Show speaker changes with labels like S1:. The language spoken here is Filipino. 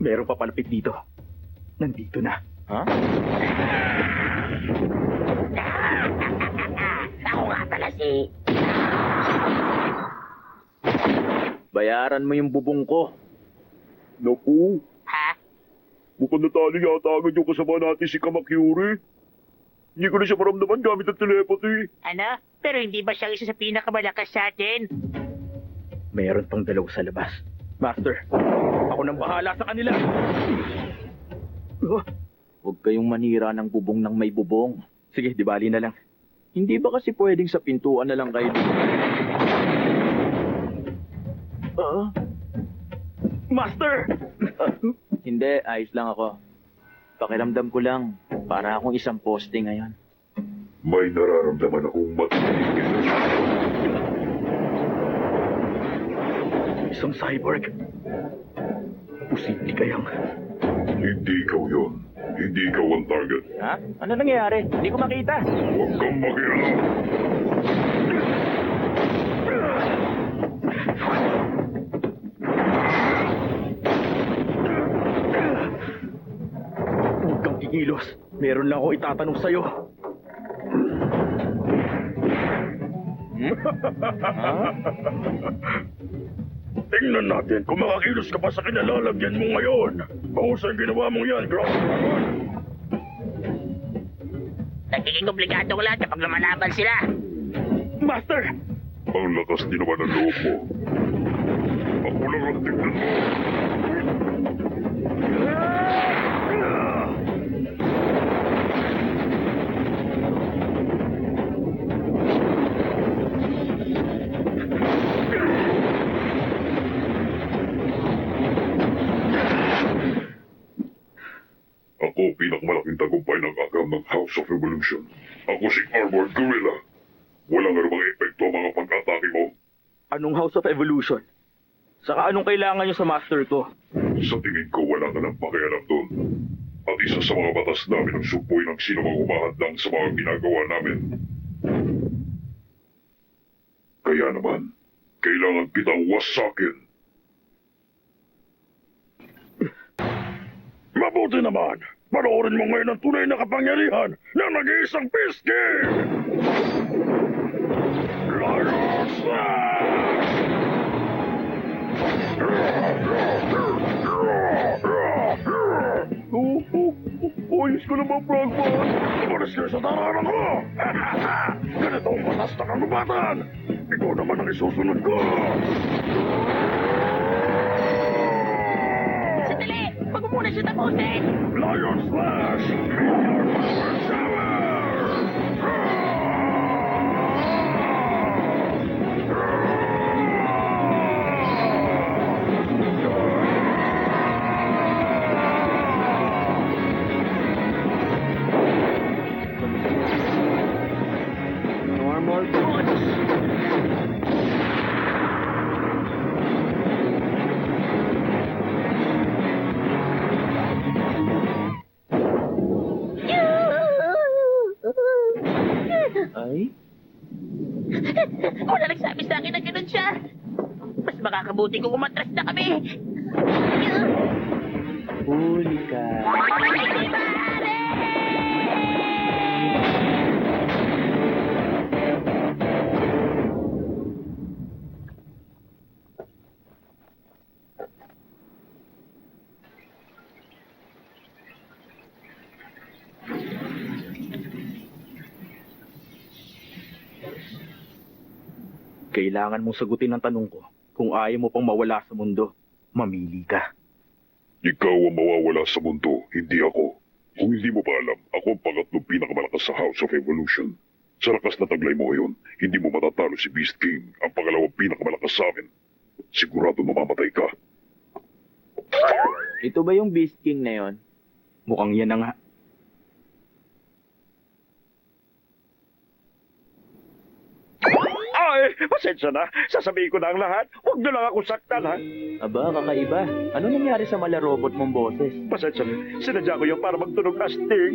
S1: Merong papalapit dito. Nandito na.
S2: Ha?
S3: Ako nga pala si...
S2: Bayaran mo yung bubong ko.
S4: Naku,
S3: Ha?
S4: mukhang natali yata agad yung kasama natin si Kamakuri. Hindi ko na siya maramdaman gamit ang telepathy.
S3: Ano? Pero hindi ba siya isa sa pinakamalakas sa atin?
S1: Meron pang dalawa sa labas. Master, ako nang bahala sa kanila. Oh,
S2: Huwag kayong manira ng bubong ng may bubong.
S1: sige, di bali na lang.
S2: Hindi ba kasi pwedeng sa pintuan na lang kayo?
S1: Master!
S2: Hindi, ayos lang ako. Pakiramdam ko lang. Para akong isang poste ngayon.
S4: May nararamdaman akong matinding energy.
S1: Isang cyborg. Posible kayang...
S4: Hindi ikaw yun. Hindi ikaw ang target.
S2: Ha? Ano nangyayari? Hindi ko makita.
S4: Huwag kang makialam.
S1: Huwag kang kikilos. Meron lang ako itatanong sa'yo.
S4: Tingnan natin kung makakilos ka pa sa kinalalagyan mo ngayon. Mahusay ginawa mo yan, Ground Dragon.
S3: Nagiging komplikado ko lahat kapag lumalaban sila.
S1: Master!
S4: Ang lakas din naman ng loob mo. Ako lang ang tignan mo. Ako pinakamalaking tagumpay ng akam ng House of Evolution. Ako si Armored Gorilla. Walang anumang epekto ang mga pag-atake mo.
S1: Anong House of Evolution? Saka anong kailangan nyo sa master ko?
S4: Sa tingin ko wala ka ng pakialam doon. At isa sa mga batas namin ang supoy ng sino mang humahadlang sa mga ginagawa namin. Kaya naman, kailangan kitang wasakin. Mabuti naman! Panoorin mo ngayon ang tunay na kapangyarihan ng nag-iisang Beast King! Lion Slash! Ayos ko naman, Frogman! Umalis kayo sa tararan ko! Ganito ang batas na kagubatan! Ikaw naman ang isusunod ko!
S3: Sandali! Huwag mo muna siya tapusin!
S4: Lion Slash! Meteor Power Shower!
S2: Normal punch. Ay?
S3: Wala nagsabi sa akin na ganun siya. Mas makakabuti kung umatras na kami.
S2: Huli ka.
S3: Hindi maaari!
S1: Kailangan mong sagutin ang tanong ko. Kung ayaw mo pang mawala sa mundo, mamili ka.
S4: Ikaw ang mawawala sa mundo, hindi ako. Kung hindi mo pa alam, ako ang pangatlong pinakamalakas sa House of Evolution. Sa lakas na taglay mo ngayon, hindi mo matatalo si Beast King, ang pangalawang pinakamalakas sa amin. Sigurado mamamatay ka.
S2: Ito ba yung Beast King na yon?
S1: Mukhang yan na nga. Ay, pasensya na. Sasabihin ko na ang lahat. Huwag niyo lang akong saktan, ha?
S2: Aba, kakaiba. Ano nangyari sa mala robot mong boses?
S1: Pasensya na. Sinadya ko yan para magtunog astig.